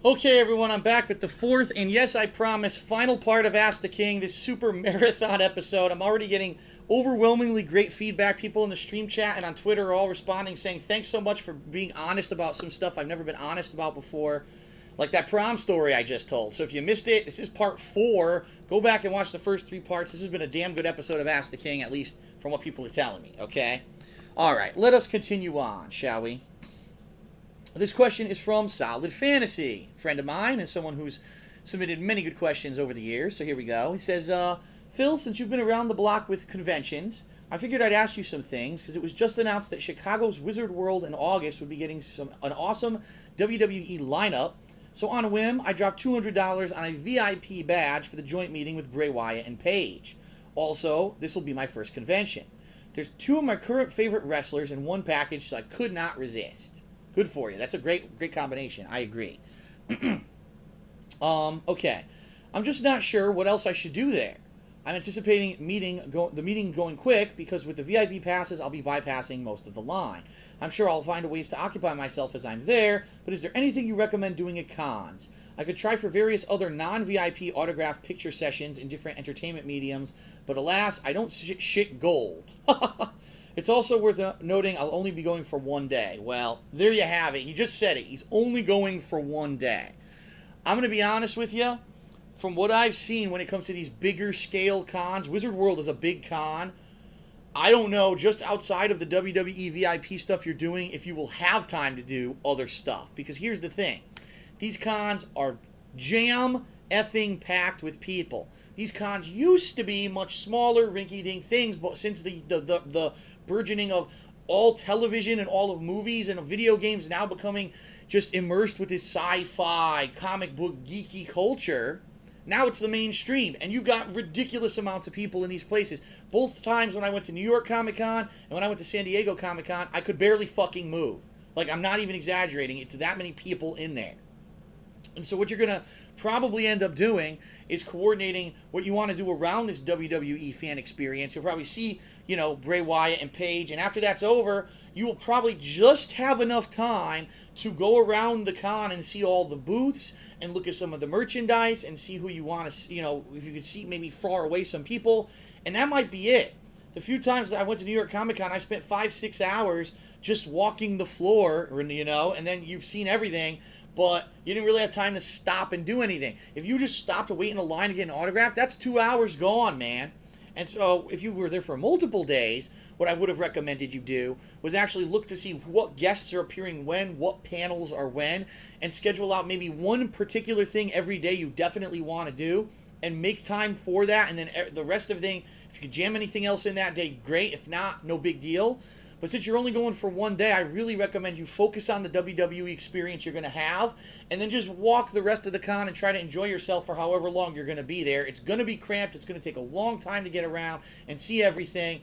Okay, everyone, I'm back with the fourth, and yes, I promise, final part of Ask the King, this super marathon episode. I'm already getting overwhelmingly great feedback. People in the stream chat and on Twitter are all responding, saying thanks so much for being honest about some stuff I've never been honest about before, like that prom story I just told. So if you missed it, this is part 4. Go back and watch the first 3 parts. This has been a damn good episode of Ask the King, at least from what people are telling me, okay? All right, let us continue on, shall we? This question is from Solid Fantasy, a friend of mine and someone who's submitted many good questions over the years. So here we go. He says, Phil, since you've been around the block with conventions, I figured I'd ask you some things because it was just announced that Chicago's Wizard World in August would be getting an awesome WWE lineup. So on a whim, I dropped $200 on a VIP badge for the joint meeting with Bray Wyatt and Paige. Also, this will be my first convention. There's 2 of my current favorite wrestlers in one package, so I could not resist. Good for you. That's a great combination. I agree. Okay. I'm just not sure what else I should do there. I'm anticipating the meeting going quick because with the VIP passes, I'll be bypassing most of the line. I'm sure I'll find ways to occupy myself as I'm there, but is there anything you recommend doing at cons? I could try for various other non-VIP autograph picture sessions in different entertainment mediums, but alas, I don't shit gold. It's also worth noting I'll only be going for 1 day. Well, there you have it. He just said it. He's only going for 1 day. I'm going to be honest with you. From what I've seen when it comes to these bigger scale cons, Wizard World is a big con. I don't know, just outside of the WWE VIP stuff you're doing, if you will have time to do other stuff. Because here's the thing. These cons are jam effing packed with people. These cons used to be much smaller, rinky-dink things, but since the burgeoning of all television and all of movies and video games now becoming just immersed with this sci-fi, comic book, geeky culture, now it's the mainstream, and you've got ridiculous amounts of people in these places. Both times when I went to New York Comic Con and when I went to San Diego Comic Con, I could barely fucking move. Like, I'm not even exaggerating. It's that many people in there. And so what you're going to probably end up doing is coordinating what you want to do around this WWE fan experience. You'll probably see, Bray Wyatt and Paige, and after that's over, you will probably just have enough time to go around the con and see all the booths and look at some of the merchandise and see who you want to, if you could see maybe far away some people, and that might be it. The few times that I went to New York Comic Con, I spent 5-6 hours just walking the floor, and then you've seen everything, but you didn't really have time to stop and do anything. If you just stopped to wait in a line to get an autograph, that's 2 hours gone, man. And so if you were there for multiple days, what I would have recommended you do was actually look to see what guests are appearing when, what panels are when, and schedule out maybe one particular thing every day you definitely want to do, and make time for that, and then the rest of the thing, if you could jam anything else in that day, great. If not, no big deal. But since you're only going for 1 day, I really recommend you focus on the WWE experience you're going to have, and then just walk the rest of the con and try to enjoy yourself for however long you're going to be there. It's going to be cramped. It's going to take a long time to get around and see everything.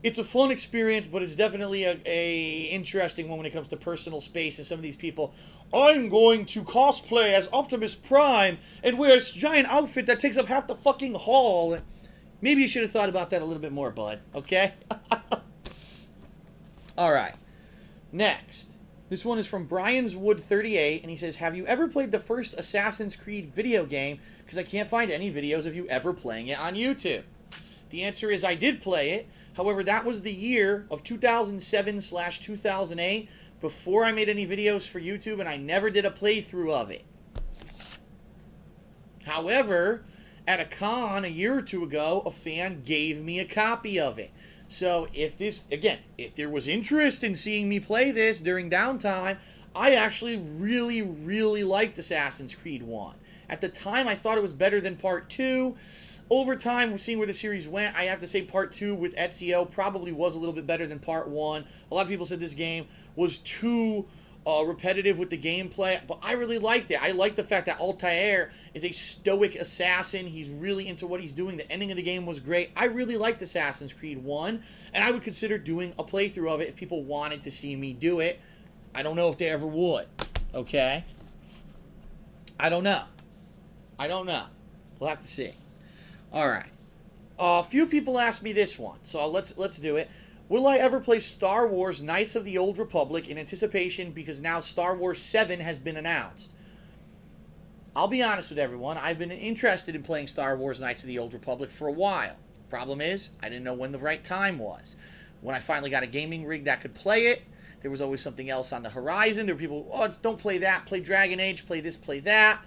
It's a fun experience, but it's definitely a interesting one when it comes to personal space. And some of these people, I'm going to cosplay as Optimus Prime and wear a giant outfit that takes up half the fucking hall. Maybe you should have thought about that a little bit more, bud. Okay? All right. Next. This one is from Brian's Wood 38, and he says, have you ever played the first Assassin's Creed video game? Because I can't find any videos of you ever playing it on YouTube. The answer is I did play it. However, that was the year of 2007/2008 before I made any videos for YouTube, and I never did a playthrough of it. However, at a con a year or 2 ago, a fan gave me a copy of it. So if there was interest in seeing me play this during downtime, I actually really, really liked Assassin's Creed 1. At the time, I thought it was better than Part 2. Over time, seeing where the series went, I have to say Part 2 with Ezio probably was a little bit better than Part 1. A lot of people said this game was too repetitive with the gameplay, but I really liked it. I like the fact that Altair is a stoic assassin. He's really into what he's doing. The ending of the game was great. I really liked Assassin's Creed 1, and I would consider doing a playthrough of it if people wanted to see me do it. I don't know if they ever would, okay? I don't know. We'll have to see. All right. A few people asked me this one, so let's do it. Will I ever play Star Wars Knights of the Old Republic in anticipation because now Star Wars 7 has been announced? I'll be honest with everyone, I've been interested in playing Star Wars Knights of the Old Republic for a while. Problem is, I didn't know when the right time was. When I finally got a gaming rig that could play it, there was always something else on the horizon. There were people, oh, don't play that, play Dragon Age, play this, play that.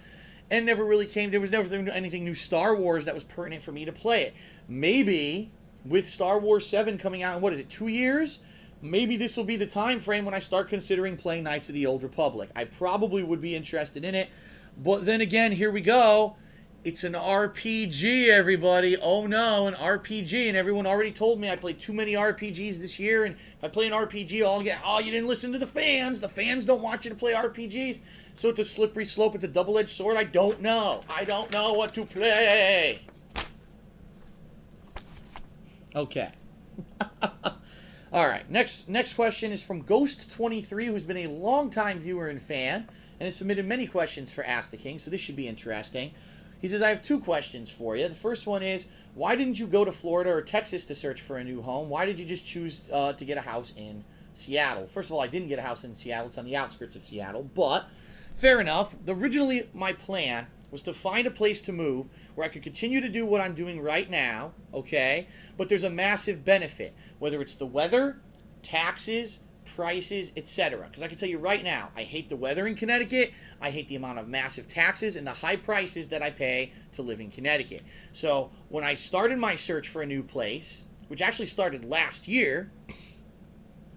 And it never really came, there was never anything new Star Wars that was pertinent for me to play it. Maybe with Star Wars 7 coming out in, what is it, 2 years? Maybe this will be the time frame when I start considering playing Knights of the Old Republic. I probably would be interested in it. But then again, here we go. It's an RPG, everybody. Oh no, an RPG. And everyone already told me I played too many RPGs this year. And if I play an RPG, I'll get, oh, you didn't listen to the fans. The fans don't want you to play RPGs. So it's a slippery slope. It's a double-edged sword. I don't know. I don't know what to play. Okay. All right. Next question is from Ghost23, who's been a longtime viewer and fan, and has submitted many questions for Ask the King, so this should be interesting. He says, I have 2 questions for you. The first one is, why didn't you go to Florida or Texas to search for a new home? Why did you just choose to get a house in Seattle? First of all, I didn't get a house in Seattle. It's on the outskirts of Seattle, but fair enough. Originally, my plan was to find a place to move where I could continue to do what I'm doing right now, okay? But there's a massive benefit, whether it's the weather, taxes, prices, etc. Because I can tell you right now, I hate the weather in Connecticut. I hate the amount of massive taxes and the high prices that I pay to live in Connecticut. So when I started my search for a new place, which actually started last year,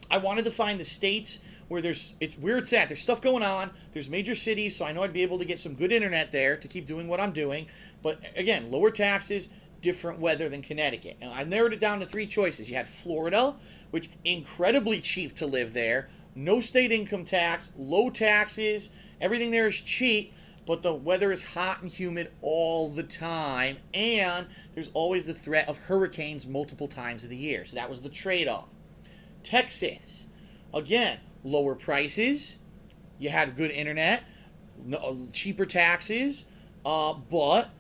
I wanted to find the states where it's where it's at. There's stuff going on. There's major cities, so I know I'd be able to get some good internet there to keep doing what I'm doing. But again, lower taxes, different weather than Connecticut. And I narrowed it down to 3 choices. You had Florida, which incredibly cheap to live there, no state income tax, low taxes, everything there is cheap, but the weather is hot and humid all the time, and there's always the threat of hurricanes multiple times of the year. So that was the trade-off. Texas, again, lower prices, you had good internet, cheaper taxes, but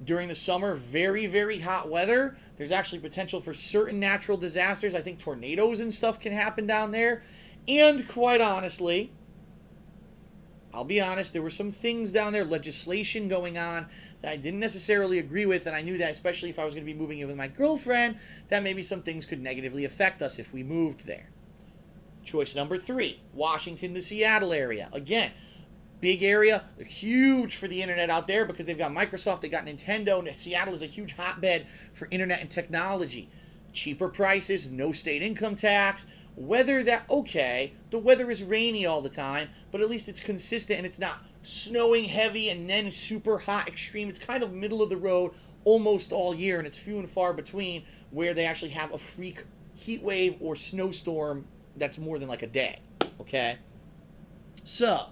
during the summer, very, very hot weather. There's actually potential for certain natural disasters. I think tornadoes and stuff can happen down there. And quite honestly, I'll be honest, there were some things down there, legislation going on that I didn't necessarily agree with, and I knew that especially if I was going to be moving in with my girlfriend, that maybe some things could negatively affect us if we moved there. Choice number 3, Washington, the Seattle area. Again, big area, huge for the internet out there because they've got Microsoft, they got Nintendo, and Seattle is a huge hotbed for internet and technology. Cheaper prices, no state income tax, weather that, okay, the weather is rainy all the time, but at least it's consistent and it's not snowing heavy and then super hot extreme. It's kind of middle of the road almost all year, and it's few and far between where they actually have a freak heat wave or snowstorm that's more than like a day, okay? So,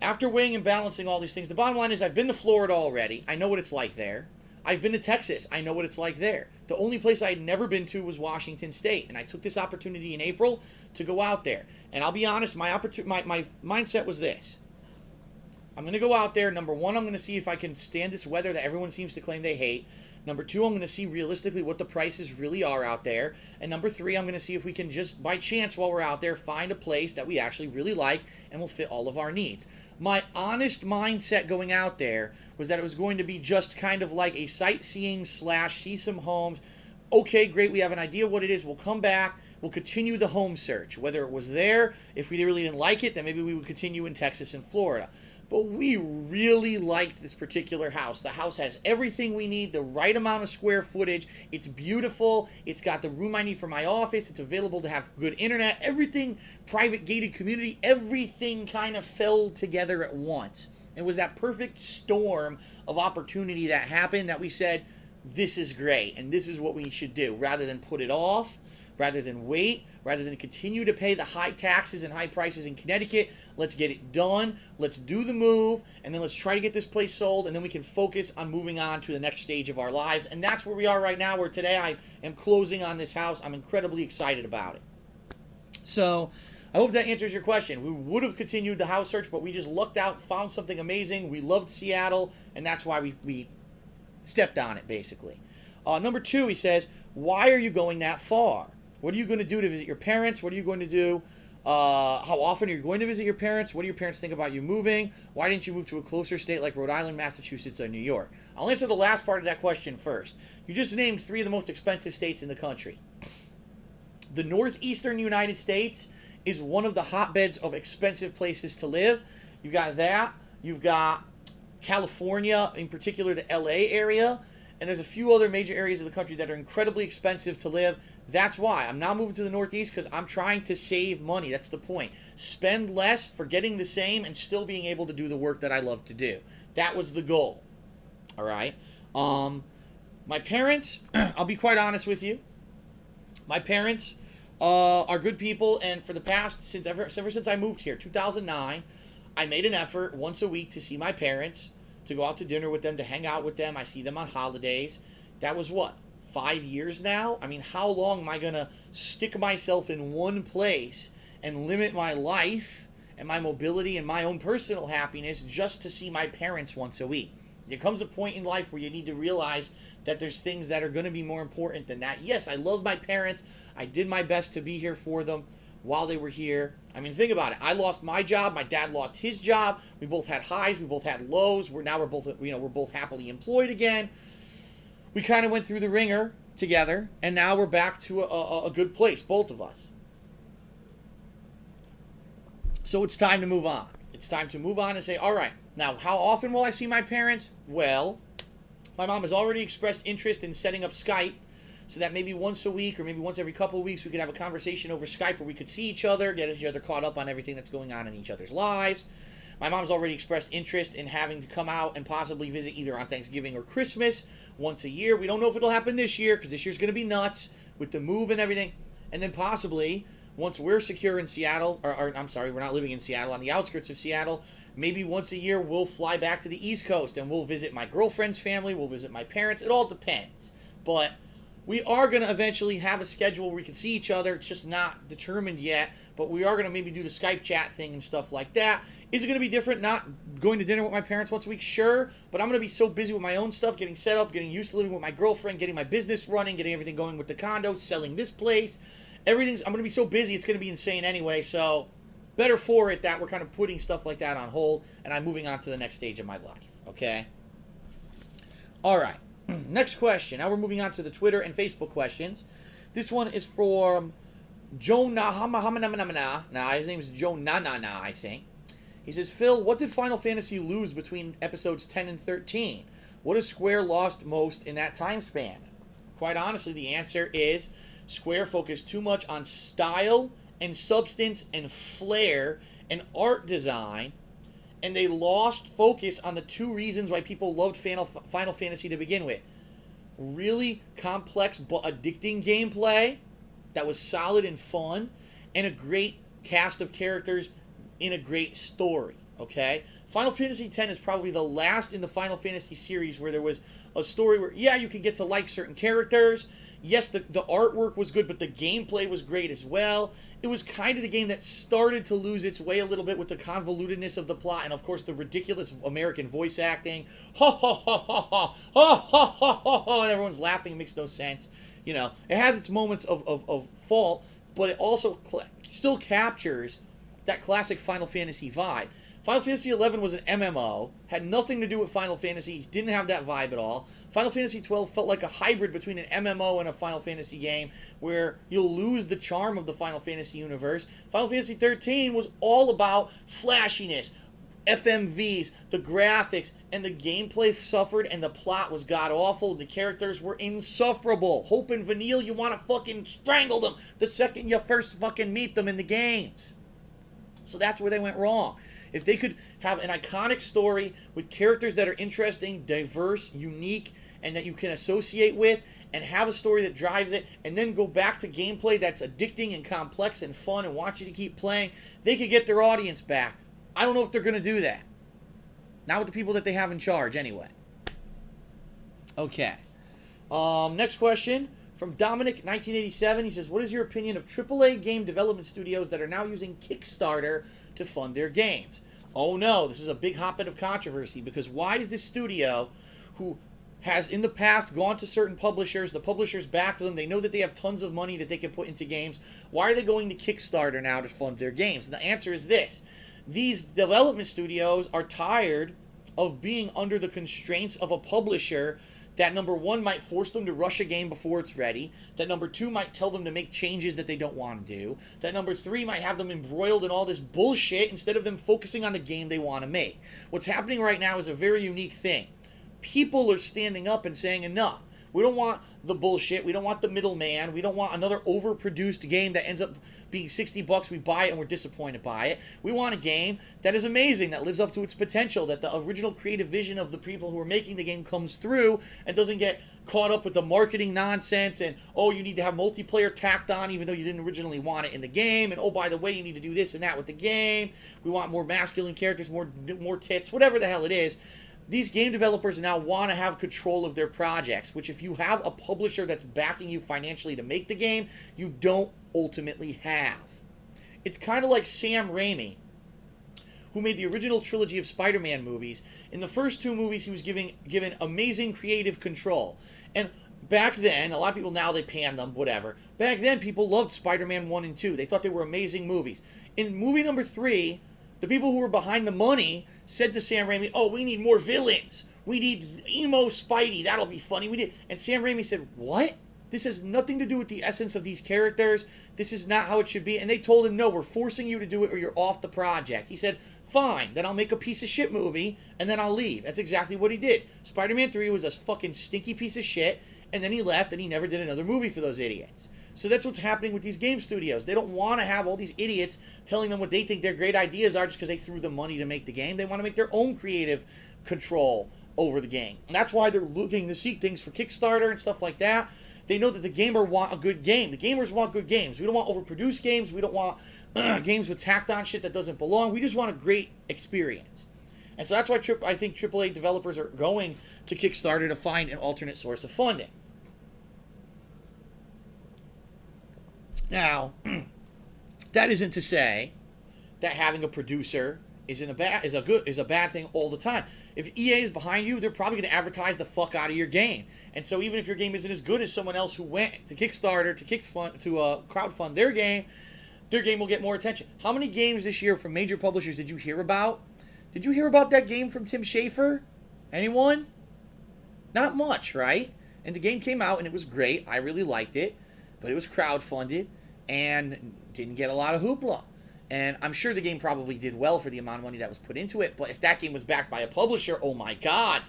after weighing and balancing all these things, the bottom line is I've been to Florida already. I know what it's like there. I've been to Texas. I know what it's like there. The only place I had never been to was Washington State, and I took this opportunity in April to go out there. And I'll be honest, my mindset was this. I'm going to go out there. Number 1, I'm going to see if I can stand this weather that everyone seems to claim they hate. Number 2, I'm going to see realistically what the prices really are out there. And number 3, I'm going to see if we can just, by chance while we're out there, find a place that we actually really like and will fit all of our needs. My honest mindset going out there was that it was going to be just kind of like a sightseeing / see some homes. Okay, great, we have an idea what it is. We'll come back. We'll continue the home search. Whether it was there, if we really didn't like it, then maybe we would continue in Texas and Florida. But we really liked this particular house. The house has everything we need, the right amount of square footage. It's beautiful. It's got the room I need for my office. It's available to have good internet. Everything, private gated community, everything kind of fell together at once. It was that perfect storm of opportunity that happened that we said, this is great and this is what we should do, rather than put it off, rather than wait, rather than continue to pay the high taxes and high prices in Connecticut. Let's get it done. Let's do the move, and then let's try to get this place sold, and then we can focus on moving on to the next stage of our lives. And that's where we are right now, where today I am closing on this house. I'm incredibly excited about it. So I hope that answers your question. We would have continued the house search, but we just lucked out, found something amazing. We loved Seattle, and that's why we stepped on it, basically. Number 2, he says, why are you going that far? What are you going to do to visit your parents? What are you going to do How often are you going to visit your parents? What do your parents think about you moving? Why didn't you move to a closer state like Rhode Island, Massachusetts, or New York? I'll answer the last part of that question first. You just named 3 of the most expensive states in the country. The northeastern United States is one of the hotbeds of expensive places to live. You've got that. You've got California, in particular the LA area. And there's a few other major areas of the country that are incredibly expensive to live. That's why I'm now moving to the Northeast, because I'm trying to save money. That's the point. Spend less for getting the same and still being able to do the work that I love to do. That was the goal. All right. My parents, I'll be quite honest with you. My parents are good people, and for the past, ever since I moved here, 2009, I made an effort once a week to see my parents, to go out to dinner with them, to hang out with them. I see them on holidays. That was what? 5 years now? I mean, how long am I going to stick myself in one place and limit my life and my mobility and my own personal happiness just to see my parents once a week? There comes a point in life where you need to realize that there's things that are going to be more important than that. Yes, I love my parents. I did my best to be here for them while they were here. I mean, think about it. I lost my job. My dad lost his job. We both had highs. We both had lows. We're both happily employed again. We kind of went through the ringer together, and now we're back to a good place, both of us. So it's time to move on. It's time to move on and say, all right, now how often will I see my parents? Well, my mom has already expressed interest in setting up Skype, so that maybe once a week or maybe once every couple of weeks we could have a conversation over Skype where we could see each other, get each other caught up on everything that's going on in each other's lives. My mom's already expressed interest in having to come out and possibly visit either on Thanksgiving or Christmas once a year. We don't know if it'll happen this year, because this year's going to be nuts with the move and everything. And then possibly, once we're secure in Seattle, or I'm sorry, we're not living in Seattle, on the outskirts of Seattle, maybe once a year we'll fly back to the East Coast and we'll visit my girlfriend's family, we'll visit my parents. It all depends. But we are going to eventually have a schedule where we can see each other. It's just not determined yet, but we are going to maybe do the Skype chat thing and stuff like that. Is it going to be different not going to dinner with my parents once a week? Sure, but I'm going to be so busy with my own stuff, getting set up, getting used to living with my girlfriend, getting my business running, getting everything going with the condo, selling this place. I'm going to be so busy, it's going to be insane anyway, so better for it that we're kind of putting stuff like that on hold, and I'm moving on to the next stage of my life, okay? All right, next question. Now we're moving on to the Twitter and Facebook questions. This one is from Joe Nah, his name is Joe Na, I think. He says, Phil, what did Final Fantasy lose between episodes 10 and 13? What has Square lost most in that time span? Quite honestly, the answer is Square focused too much on style and substance and flair and art design, and they lost focus on the 2 reasons why people loved Final Fantasy to begin with. Really complex but addicting gameplay that was solid and fun, and a great cast of characters in a great story, okay? Final Fantasy X is probably the last in the Final Fantasy series where there was a story where, yeah, you can get to like certain characters. Yes, the artwork was good, but the gameplay was great as well. It was kind of the game that started to lose its way a little bit with the convolutedness of the plot and, of course, the ridiculous American voice acting. Ha, ha, ha, ha, ha, ha, ha, ha, ha, ha, and everyone's laughing. It makes no sense. You know, it has its moments of fault, but it also still captures that classic Final Fantasy vibe. Final Fantasy XI was an MMO, had nothing to do with Final Fantasy, didn't have that vibe at all. Final Fantasy XII felt like a hybrid between an MMO and a Final Fantasy game, where you'll lose the charm of the Final Fantasy universe. Final Fantasy XIII was all about flashiness, FMVs, the graphics, and the gameplay suffered, and the plot was god-awful, and the characters were insufferable. Hope and Vanille, you want to fucking strangle them the second you first fucking meet them in the games. So that's where they went wrong. If they could have an iconic story with characters that are interesting, diverse, unique, and that you can associate with, and have a story that drives it, and then go back to gameplay that's addicting and complex and fun and want you to keep playing, they could get their audience back. I don't know if they're going to do that. Not with the people that they have in charge, anyway. Okay. Next question from Dominic, 1987. He says, what is your opinion of AAA game development studios that are now using Kickstarter to fund their games? Oh no, this is a big hotbed of controversy, because why is this studio, who has in the past gone to certain publishers. The publishers backed them. They know that they have tons of money that they can put into games. Why are they going to Kickstarter now to fund their games? And the answer is this. These development studios are tired of being under the constraints of a publisher that, number one, might force them to rush a game before it's ready, that number two, might tell them to make changes that they don't want to do, that number three, might have them embroiled in all this bullshit instead of them focusing on the game they want to make. What's happening right now is a very unique thing. People are standing up and saying enough. We don't want the bullshit. We don't want the middleman. We don't want another overproduced game that ends up being $60. We buy it and we're disappointed by it. We want a game that is amazing, that lives up to its potential, that the original creative vision of the people who are making the game comes through and doesn't get caught up with the marketing nonsense and, oh, you need to have multiplayer tacked on even though you didn't originally want it in the game, and, oh, by the way, you need to do this and that with the game. We want more masculine characters, more tits, whatever the hell it is. These game developers now want to have control of their projects, which if you have a publisher that's backing you financially to make the game, you don't ultimately have. It's kind of like Sam Raimi, who made the original trilogy of Spider-Man movies. In the first two movies, he was given amazing creative control. And back then, a lot of people now, they pan them, whatever. Back then, people loved Spider-Man 1 and 2. They thought they were amazing movies. In movie number 3, the people who were behind the money said to Sam Raimi, oh, we need more villains. We need emo Spidey. That'll be funny. And Sam Raimi said, what? This has nothing to do with the essence of these characters. This is not how it should be. And they told him, no, we're forcing you to do it or you're off the project. He said, fine, then I'll make a piece of shit movie and then I'll leave. That's exactly what he did. Spider-Man 3 was a fucking stinky piece of shit, and then he left and he never did another movie for those idiots. So that's what's happening with these game studios. They don't want to have all these idiots telling them what they think their great ideas are just because they threw them money to make the game. They want to make their own creative control over the game. And that's why they're looking to seek things for Kickstarter and stuff like that. They know that the gamer want a good game. The gamers want good games. We don't want overproduced games. We don't want games with tacked on shit that doesn't belong. We just want a great experience. And so that's why I think AAA developers are going to Kickstarter to find an alternate source of funding. Now, that isn't to say that having a producer is a bad thing all the time. If EA is behind you, they're probably going to advertise the fuck out of your game. And so even if your game isn't as good as someone else who went to Kickstarter to crowdfund their game will get more attention. How many games this year from major publishers did you hear about? Did you hear about that game from Tim Schafer? Anyone? Not much, right? And the game came out and it was great. I really liked it, but it was crowdfunded and didn't get a lot of hoopla. And I'm sure the game probably did well for the amount of money that was put into it, but if that game was backed by a publisher, oh my god,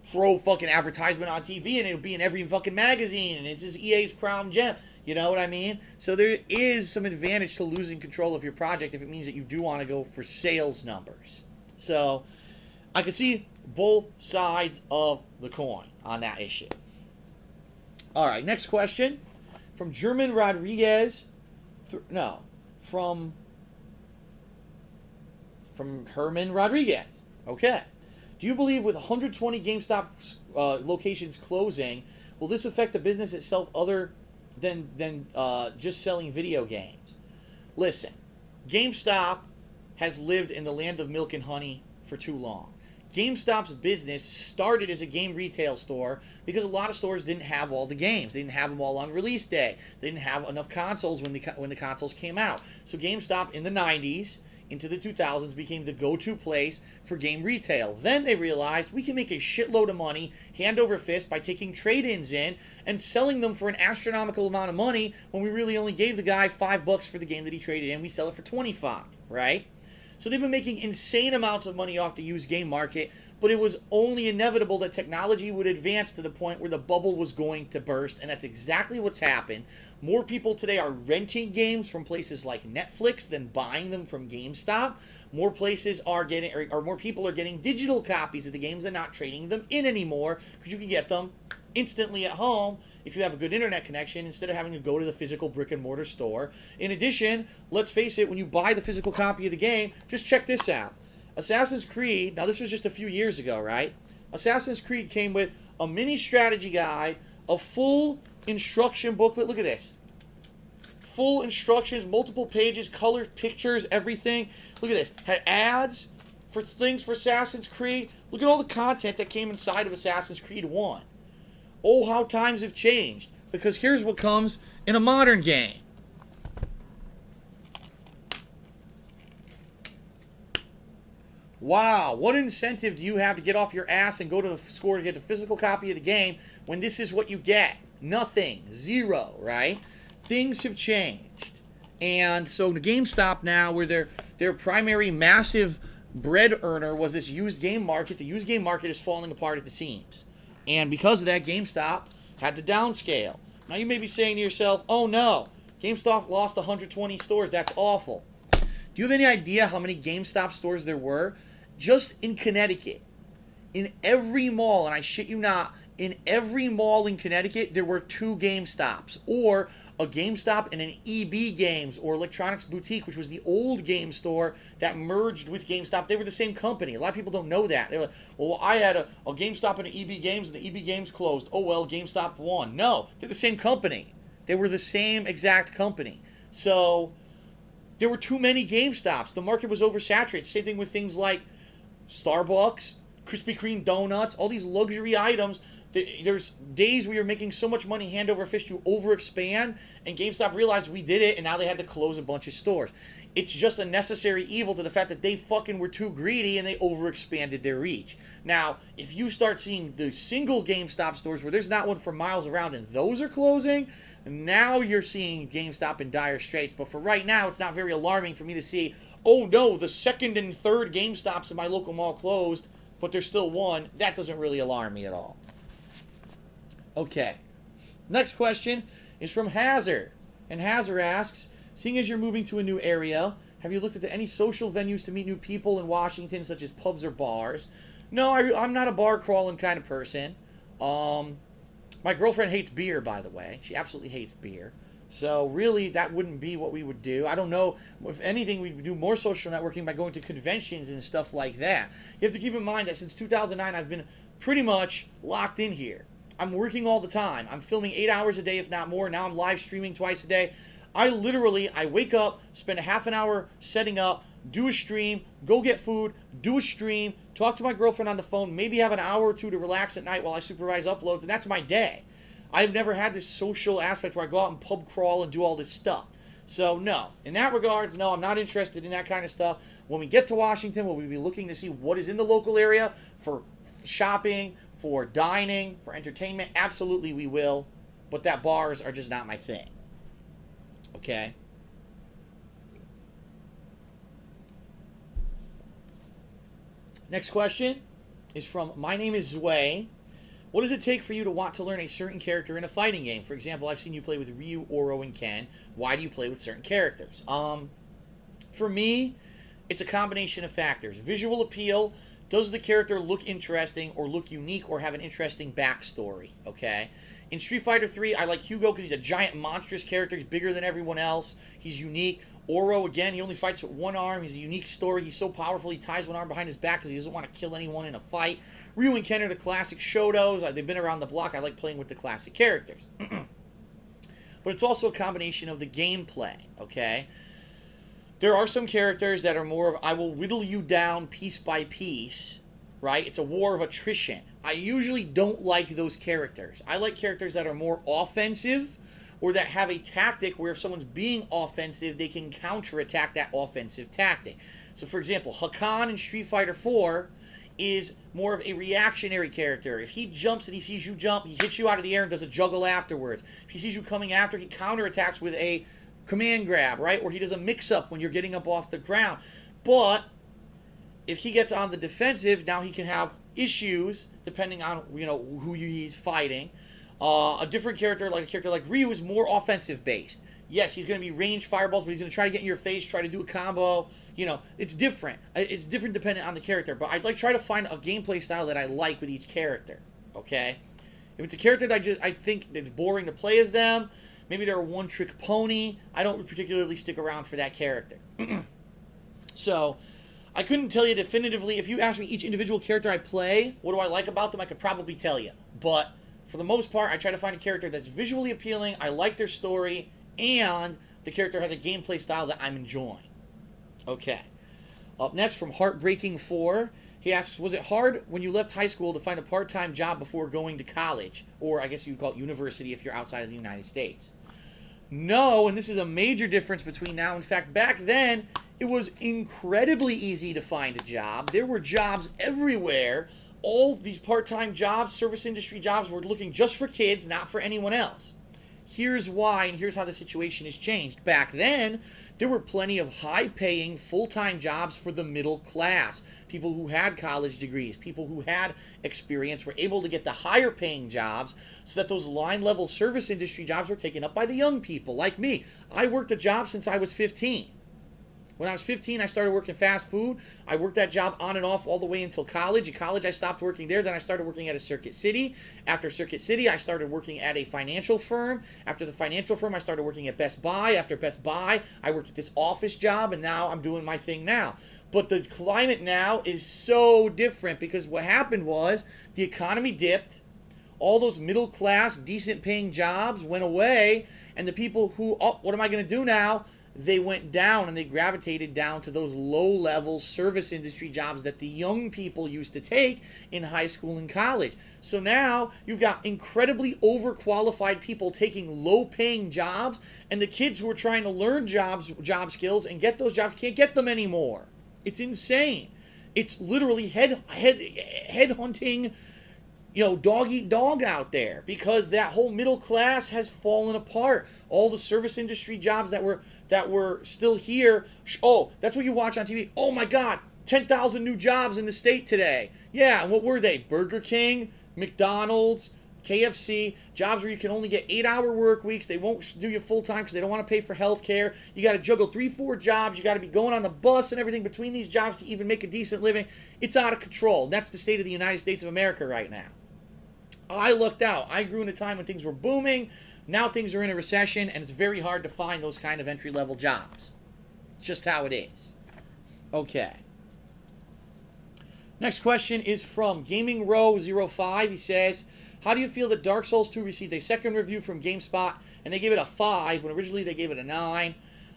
throw fucking advertisement on TV and it'll be in every fucking magazine, and this is EA's crown gem. You know what I mean? So there is some advantage to losing control of your project if it means that you do want to go for sales numbers. So I can see both sides of the coin on that issue. All right, next question from German Rodriguez. From Herman Rodriguez. Okay. Do you believe with 120 GameStop locations closing, will this affect the business itself other than just selling video games? Listen, GameStop has lived in the land of milk and honey for too long. GameStop's business started as a game retail store because a lot of stores didn't have all the games. They didn't have them all on release day. They didn't have enough consoles when the consoles came out. So GameStop in the 90s into the 2000s became the go-to place for game retail. Then they realized we can make a shitload of money hand over fist by taking trade-ins in and selling them for an astronomical amount of money when we really only gave the guy $5 for the game that he traded in. We sell it for $25, right? So they've been making insane amounts of money off the used game market, but it was only inevitable that technology would advance to the point where the bubble was going to burst, and that's exactly what's happened. More people today are renting games from places like Netflix than buying them from GameStop. More places are getting, or more people are getting digital copies of the games and not trading them in anymore because you can get them instantly at home if you have a good internet connection instead of having to go to the physical brick and mortar store. In addition, let's face it, when you buy the physical copy of the game, just check this out. Assassin's Creed, now this was just a few years ago, right? Assassin's Creed came with a mini strategy guide, a full instruction booklet. Look at this. Full instructions, multiple pages, colors, pictures, everything. Look at this. Had ads for things for Assassin's Creed. Look at all the content that came inside of Assassin's Creed 1. Oh, how times have changed. Because here's what comes in a modern game. Wow, what incentive do you have to get off your ass and go to the store to get a physical copy of the game when this is what you get? Nothing. Zero, right? Things have changed. And so the GameStop now, where their primary massive bread earner was this used game market, the used game market is falling apart at the seams. And because of that, GameStop had to downscale. Now you may be saying to yourself, oh no, GameStop lost 120 stores. That's awful. Do you have any idea how many GameStop stores there were? Just in Connecticut, in every mall, and I shit you not, in every mall in Connecticut, there were 2 GameStops, or a GameStop and an EB Games, or Electronics Boutique, which was the old game store that merged with GameStop. They were the same company. A lot of people don't know that. They're like, well, I had a GameStop and an EB Games, and the EB Games closed. Oh, well, GameStop won. No, they're the same company. They were the same exact company. So there were too many GameStops. The market was oversaturated. Same thing with things like Starbucks, Krispy Kreme donuts, all these luxury items. There's days where you're making so much money hand over fist you overexpand, and GameStop realized we did it, and now they had to close a bunch of stores. It's just a necessary evil to the fact that they fucking were too greedy and they overexpanded their reach. Now, if you start seeing the single GameStop stores where there's not one for miles around and those are closing, now you're seeing GameStop in dire straits. But for right now, it's not very alarming for me to see, oh no, the second and third GameStops in my local mall closed, but there's still one. That doesn't really alarm me at all. Okay. Next question is from Hazard. And Hazard asks, seeing as you're moving to a new area, have you looked into any social venues to meet new people in Washington, such as pubs or bars? No, I'm not a bar crawling kind of person. My girlfriend hates beer, by the way. She absolutely hates beer. So really, that wouldn't be what we would do. I don't know. If anything, we'd do more social networking by going to conventions and stuff like that. You have to keep in mind that since 2009, I've been pretty much locked in here. I'm working all the time. I'm filming 8 hours a day, if not more. Now I'm live streaming twice a day. I wake up, spend a half an hour setting up, do a stream, go get food, do a stream, talk to my girlfriend on the phone, maybe have an hour or two to relax at night while I supervise uploads, and that's my day. I've never had this social aspect where I go out and pub crawl and do all this stuff. So, no. In that regards, no, I'm not interested in that kind of stuff. When we get to Washington, we'll be looking to see what is in the local area for shopping, for dining, for entertainment. Absolutely, we will. But that bars are just not my thing. Okay? Next question is from My Name is Zwei. What does it take for you to want to learn a certain character in a fighting game? For example, I've seen you play with Ryu, Oro, and Ken. Why do you play with certain characters? For me, it's a combination of factors. Visual appeal. Does the character look interesting or look unique or have an interesting backstory? Okay? In Street Fighter 3, I like Hugo because he's a giant monstrous character. He's bigger than everyone else. He's unique. Oro, again, he only fights with one arm. He's a unique story. He's so powerful, he ties one arm behind his back because he doesn't want to kill anyone in a fight. Ryu and Ken are the classic Shotos. They've been around the block. I like playing with the classic characters. But it's also a combination of the gameplay, okay? There are some characters that are more of, I will whittle you down piece by piece, right? It's a war of attrition. I usually don't like those characters. I like characters that are more offensive or that have a tactic where if someone's being offensive, they can counterattack that offensive tactic. So, for example, Hakan in Street Fighter 4 is more of a reactionary character. If he jumps and he sees you jump, he hits you out of the air and does a juggle afterwards. If he sees you coming after, he counterattacks with a command grab, right? Or he does a mix-up when you're getting up off the ground. But if he gets on the defensive, now he can have issues depending on, you know, who he's fighting. A different character, like a character like Ryu, is more offensive based. Yes, he's going to be ranged fireballs, but he's going to try to get in your face, try to do a combo. You know, it's different. It's different depending on the character. But I'd like try to find a gameplay style that I like with each character. Okay, if it's a character that I think it's boring to play as them, maybe they're a one-trick pony, I don't particularly stick around for that character. So, I couldn't tell you definitively. If you ask me each individual character I play, what do I like about them, I could probably tell you. But for the most part, I try to find a character that's visually appealing, I like their story, and the character has a gameplay style that I'm enjoying. Okay. Up next, from Heartbreaking 4, He asks, was it hard when you left high school to find a part-time job before going to college? Or I guess you'd call it university if you're outside of the United States. No, and this is a major difference between now. In fact, back then, it was incredibly easy to find a job. There were jobs everywhere. All these part-time jobs, service industry jobs, were looking just for kids, not for anyone else. Here's why, and here's how the situation has changed. Back then, there were plenty of high-paying, full-time jobs for the middle class. People who had college degrees, people who had experience were able to get the higher-paying jobs so that those line-level service industry jobs were taken up by the young people, like me. I worked a job since I was 15. When I was 15, I started working fast food. I worked that job on and off all the way until college. In college, I stopped working there. Then I started working at a Circuit City. After Circuit City, I started working at a financial firm. After the financial firm, I started working at Best Buy. After Best Buy, I worked at this office job, and now I'm doing my thing now. But the climate now is so different because what happened was the economy dipped. All those middle class, decent paying jobs went away, and the people who, oh, what am I going to do now? They went down and they gravitated down to those low-level service industry jobs that the young people used to take in high school and college. So now you've got incredibly overqualified people taking low-paying jobs, and the kids who are trying to learn job skills and get those jobs can't get them anymore. It's insane. It's literally head hunting, dog eat dog out there because that whole middle class has fallen apart. All the service industry jobs that were still here. Oh, that's what you watch on TV. Oh my God, 10,000 new jobs in the state today. Yeah, and what were they? Burger King, McDonald's, KFC, jobs where you can only get 8-hour work weeks. They won't do you full time because they don't want to pay for health care. You got to juggle 3-4 jobs. You got to be going on the bus and everything between these jobs to even make a decent living. It's out of control. That's the state of the United States of America right now. I lucked out. I grew in a time when things were booming. Now things are in a recession, and it's very hard to find those kind of entry-level jobs. It's just how it is. Okay. Next question is from GamingRow05. He says, how do you feel that Dark Souls 2 received a second review from Gamespot, and they gave it a 5 when originally they gave it a 9?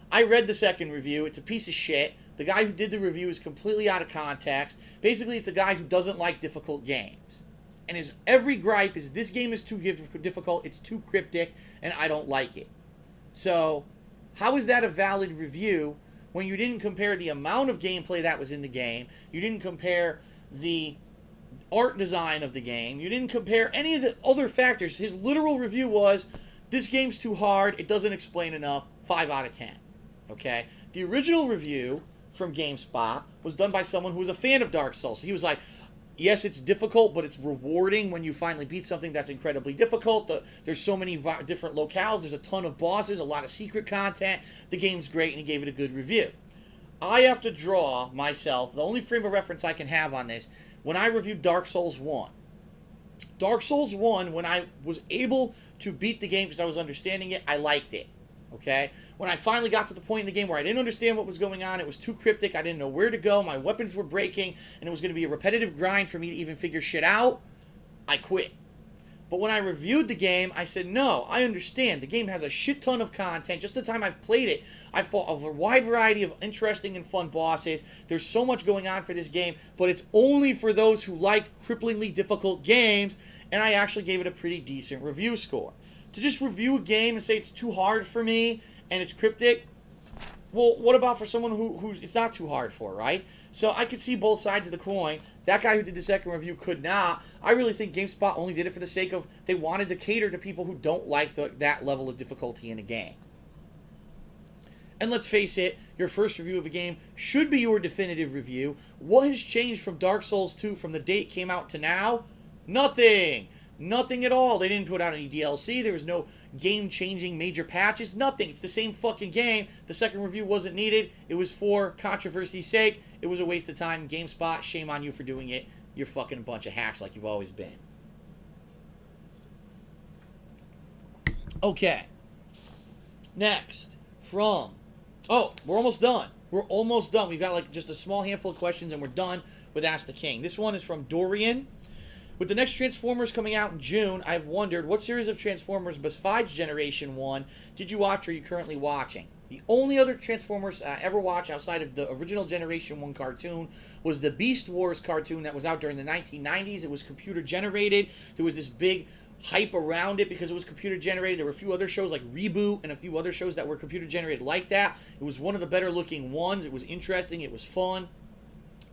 I read the second review. It's a piece of shit. The guy who did the review is completely out of context. Basically, it's a guy who doesn't like difficult games. And his every gripe is this game is too difficult, it's too cryptic, and I don't like it. So, how is that a valid review when you didn't compare the amount of gameplay that was in the game, you didn't compare the art design of the game, you didn't compare any of the other factors? His literal review was, this game's too hard, it doesn't explain enough, 5 out of 10. Okay? The original review from GameSpot was done by someone who was a fan of Dark Souls. So he was like, yes, it's difficult, but it's rewarding when you finally beat something that's incredibly difficult. There's so many different locales. There's a ton of bosses, a lot of secret content. The game's great, and he gave it a good review. I have to draw myself, the only frame of reference I can have on this, when I reviewed Dark Souls 1. Dark Souls 1, when I was able to beat the game because I was understanding it, I liked it. Okay? When I finally got to the point in the game where I didn't understand what was going on, it was too cryptic, I didn't know where to go, my weapons were breaking, and it was going to be a repetitive grind for me to even figure shit out, I quit. But when I reviewed the game, I said, no, I understand. The game has a shit ton of content. Just the time I've played it, I've fought a wide variety of interesting and fun bosses. There's so much going on for this game, but it's only for those who like cripplingly difficult games, and I actually gave it a pretty decent review score. To just review a game and say it's too hard for me and it's cryptic, well, what about for someone who's it's not too hard for, right? So I could see both sides of the coin. That guy who did the second review could not. I really think GameSpot only did it for the sake of they wanted to cater to people who don't like that level of difficulty in a game. And let's face it, your first review of a game should be your definitive review. What has changed from Dark Souls 2 from the date it came out to now? Nothing. Nothing at all. They didn't put out any DLC. There was no game-changing major patches. Nothing. It's the same fucking game. The second review wasn't needed. It was for controversy's sake. It was a waste of time. GameSpot, shame on you for doing it. You're fucking a bunch of hacks like you've always been. Okay. Next. From... Oh, we're almost done. We're almost done. We've got like just a small handful of questions and we're done with Ask the King. This one is from Dorian. With the next Transformers coming out in June, I've wondered what series of Transformers besides Generation 1 did you watch or are you currently watching? The only other Transformers I ever watched outside of the original Generation 1 cartoon was the Beast Wars cartoon that was out during the 1990s. It was computer generated. There was this big hype around it because it was computer generated. There were a few other shows like Reboot and a few other shows that were computer generated like that. It was one of the better looking ones. It was interesting. It was fun.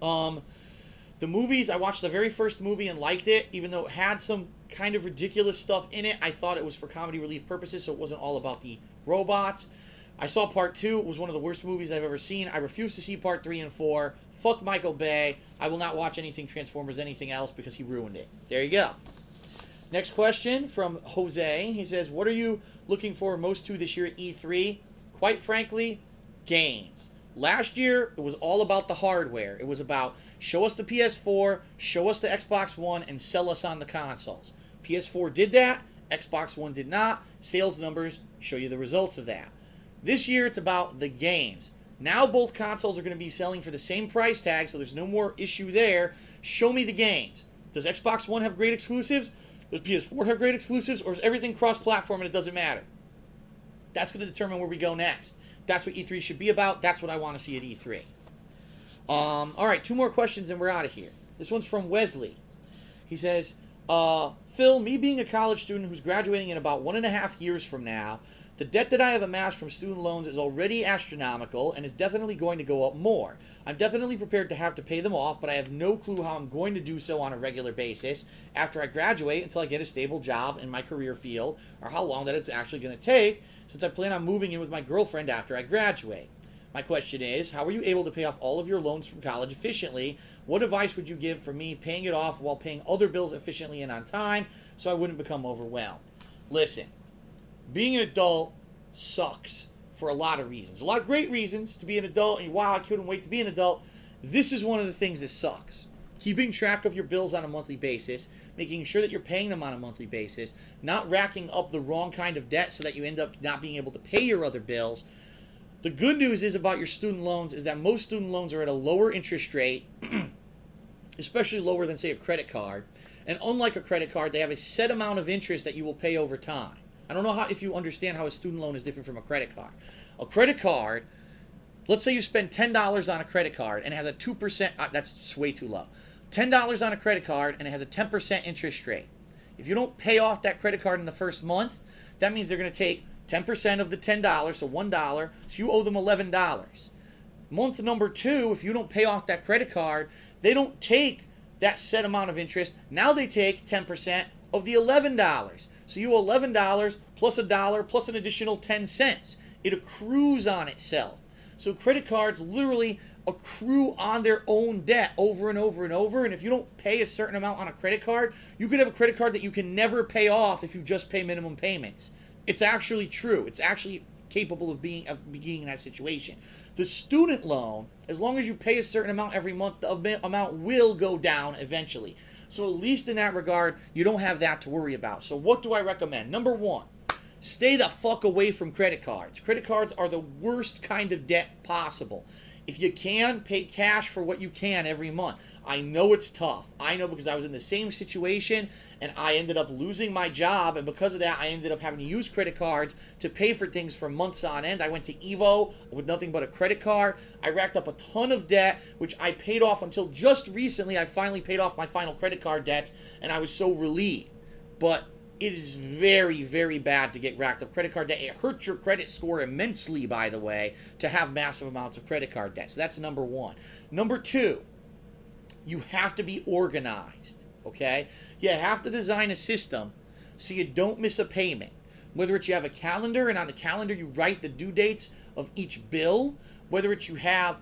The movies, I watched the very first movie and liked it, even though it had some kind of ridiculous stuff in it. I thought it was for comedy relief purposes, so it wasn't all about the robots. I saw part 2. It was one of the worst movies I've ever seen. I refuse to see part 3 and 4. Fuck Michael Bay. I will not watch anything Transformers, anything else, because he ruined it. There you go. Next question from Jose. He says, what are you looking for most to this year at E3? Quite frankly, games. Last year, it was all about the hardware. It was about show us the PS4, show us the Xbox One, and sell us on the consoles. PS4 did that. Xbox One did not. Sales numbers show you the results of that. This year, it's about the games. Now both consoles are going to be selling for the same price tag, so there's no more issue there. Show me the games. Does Xbox One have great exclusives? Does PS4 have great exclusives? Or is everything cross-platform and it doesn't matter? That's going to determine where we go next. That's what E3 should be about. That's what I want to see at E3. All right, 2 more questions and we're out of here. This one's from Wesley. He says, Phil, me being a college student who's graduating in about 1.5 years from now, the debt that I have amassed from student loans is already astronomical and is definitely going to go up more. I'm definitely prepared to have to pay them off, but I have no clue how I'm going to do so on a regular basis after I graduate until I get a stable job in my career field, or how long that it's actually going to take, since I plan on moving in with my girlfriend after I graduate. My question is, how are you able to pay off all of your loans from college efficiently? What advice would you give for me paying it off while paying other bills efficiently and on time so I wouldn't become overwhelmed? Listen, being an adult sucks for a lot of reasons. A lot of great reasons to be an adult, and wow, I couldn't wait to be an adult. This is one of the things that sucks. Keeping track of your bills on a monthly basis, making sure that you're paying them on a monthly basis, not racking up the wrong kind of debt so that you end up not being able to pay your other bills. The good news is about your student loans is that most student loans are at a lower interest rate, especially lower than, say, a credit card. And unlike a credit card, they have a set amount of interest that you will pay over time. I don't know if you understand how a student loan is different from a credit card. A credit card, let's say you spend $10 on a credit card and it has a 2%, that's way too low. $10 on a credit card and it has a 10% interest rate. If you don't pay off that credit card in the first month, that means they're going to take 10% of the $10, so $1, so you owe them $11. Month number 2, if you don't pay off that credit card, they don't take that set amount of interest. Now they take 10% of the $11. So you owe $11 plus $1 plus an additional 10 cents. It accrues on itself. So credit cards literally accrue on their own debt over and over and over. And if you don't pay a certain amount on a credit card, you could have a credit card that you can never pay off if you just pay minimum payments. It's actually true. It's actually capable of being in that situation. The student loan, as long as you pay a certain amount every month, the amount will go down eventually. So at least in that regard, you don't have that to worry about. So what do I recommend? Number 1, stay the fuck away from credit cards. Credit cards are the worst kind of debt possible. If you can, pay cash for what you can every month. I know it's tough. I know because I was in the same situation and I ended up losing my job, and because of that I ended up having to use credit cards to pay for things for months on end. I went to Evo with nothing but a credit card. I racked up a ton of debt, which I paid off until just recently. I finally paid off my final credit card debts and I was so relieved. But it is very, very bad to get racked up credit card debt. It hurts your credit score immensely, by the way, to have massive amounts of credit card debt. So that's number 1. Number 2, you have to be organized, okay? You have to design a system so you don't miss a payment. Whether it's you have a calendar and on the calendar you write the due dates of each bill, whether it's you have,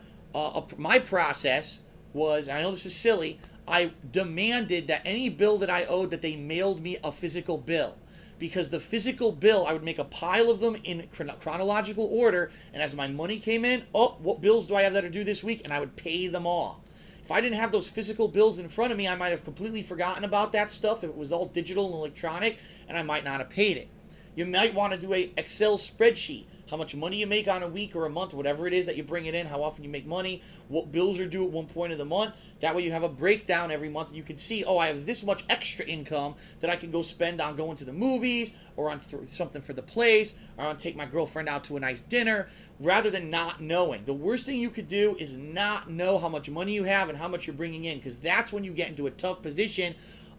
my process was, and I know this is silly, I demanded that any bill that I owed that they mailed me a physical bill. Because the physical bill, I would make a pile of them in chronological order, and as my money came in, oh, what bills do I have that are due this week? And I would pay them off. If I didn't have those physical bills in front of me, I might have completely forgotten about that stuff if it was all digital and electronic, and I might not have paid it. You might want to do a Excel spreadsheet. how much money you make on a week or a month, whatever it is that you bring it in, how often you make money, what bills are due at one point of the month. That way you have a breakdown every month and you can see, oh, I have this much extra income that I can go spend on going to the movies or on something for the place or on take my girlfriend out to a nice dinner, rather than not knowing. The worst thing you could do is not know how much money you have and how much you're bringing in, because that's when you get into a tough position.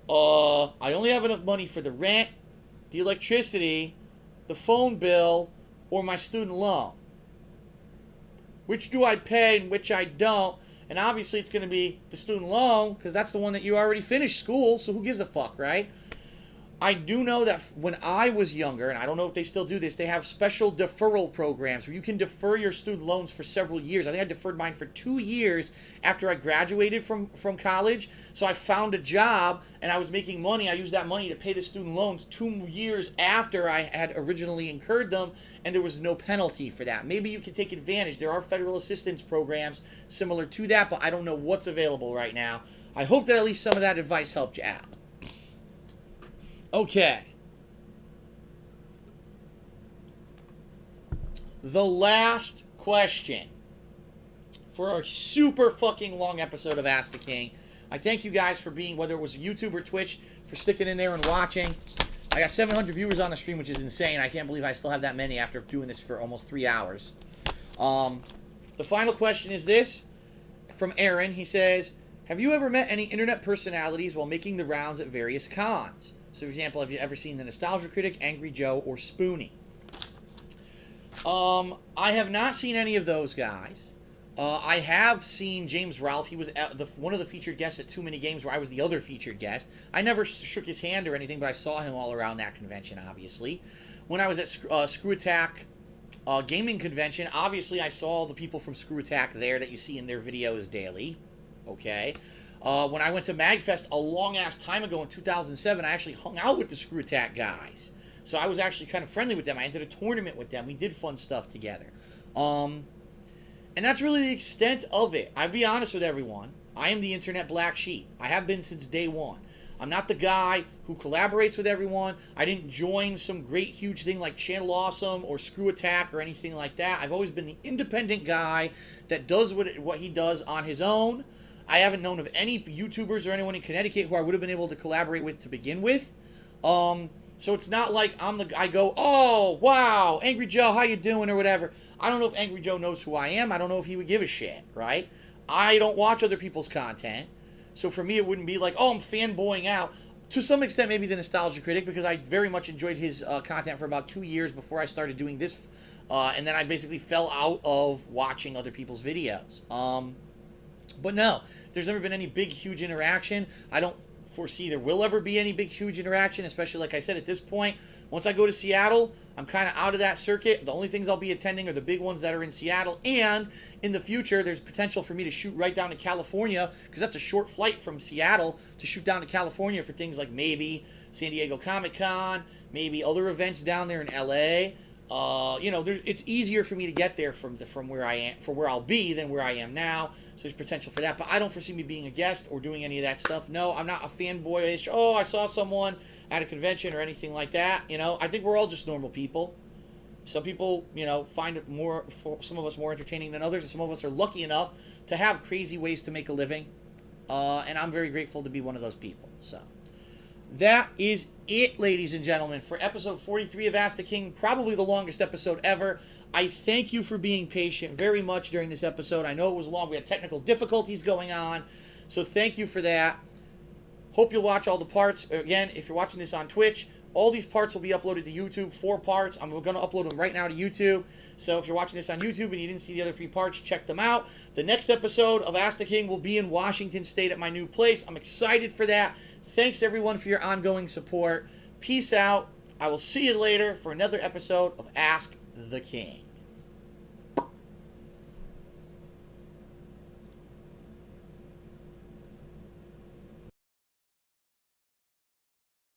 I only have enough money for the rent, the electricity, the phone bill, or my student loan. Which do I pay and which I don't? And obviously it's going to be the student loan, because that's the one that you already finished school, so who gives a fuck, right? I do know that when I was younger, and I don't know if they still do this, they have special deferral programs where you can defer your student loans for several years. I think I deferred mine for 2 years after I graduated from college. So I found a job and I was making money. I used that money to pay the student loans 2 years after I had originally incurred them, and there was no penalty for that. Maybe you can take advantage. There are federal assistance programs similar to that, but I don't know what's available right now. I hope that at least some of that advice helped you out. Okay. The last question for a super fucking long episode of Ask the King. I thank you guys for being, whether it was YouTube or Twitch, for sticking in there and watching. I got 700 viewers on the stream, which is insane. I can't believe I still have that many after doing this for almost 3 hours. The final question is this, from Aaron. He says, have you ever met any internet personalities while making the rounds at various cons? So, for example, have you ever seen the Nostalgia Critic, Angry Joe, or Spoonie? I have not seen any of those guys. I have seen James Ralph. He was one of the featured guests at Too Many Games, where I was the other featured guest. I never shook his hand or anything, but I saw him all around that convention, obviously. When I was at Screw Attack Gaming Convention, obviously I saw the people from Screw Attack there that you see in their videos daily. Okay. When I went to MagFest a long-ass time ago in 2007, I actually hung out with the Screw Attack guys. So I was actually kind of friendly with them. I entered a tournament with them. We did fun stuff together. And that's really the extent of it. I'll be honest with everyone. I am the internet black sheep. I have been since day one. I'm not the guy who collaborates with everyone. I didn't join some great huge thing like Channel Awesome or Screw Attack or anything like that. I've always been the independent guy that does what he does on his own. I haven't known of any YouTubers or anyone in Connecticut who I would have been able to collaborate with to begin with. So it's not like I go, oh, wow, Angry Joe, how you doing, or whatever. I don't know if Angry Joe knows who I am. I don't know if he would give a shit, right? I don't watch other people's content. So for me, it wouldn't be like, oh, I'm fanboying out. To some extent, maybe the Nostalgia Critic, because I very much enjoyed his content for about 2 years before I started doing this. And then I basically fell out of watching other people's videos. But no, there's never been any big, huge interaction. I don't foresee there will ever be any big, huge interaction, especially, like I said, at this point. Once I go to Seattle, I'm kind of out of that circuit. The only things I'll be attending are the big ones that are in Seattle. And in the future, there's potential for me to shoot right down to California, because that's a short flight from Seattle to shoot down to California for things like maybe San Diego Comic-Con, maybe other events down there in LA. It's easier for me to get there from where I am, for where I'll be, than where I am now. So there's potential for that. But I don't foresee me being a guest or doing any of that stuff. No, I'm not a fanboyish, oh, I saw someone at a convention or anything like that. I think we're all just normal people. Some people, find it some of us more entertaining than others. And some of us are lucky enough to have crazy ways to make a living. And I'm very grateful to be one of those people. So that is it, ladies and gentlemen, for episode 43 of Ask the King, probably the longest episode ever. I thank you for being patient very much during this episode. I know it was long. We had technical difficulties going on, so thank you for that. Hope you'll watch all the parts. Again, if you're watching this on Twitch, all these parts will be uploaded to YouTube, 4 parts. I'm going to upload them right now to YouTube. So if you're watching this on YouTube and you didn't see the other 3 parts, check them out. The next episode of Ask the King will be in Washington State at my new place. I'm excited for that. Thanks, everyone, for your ongoing support. Peace out. I will see you later for another episode of Ask the King.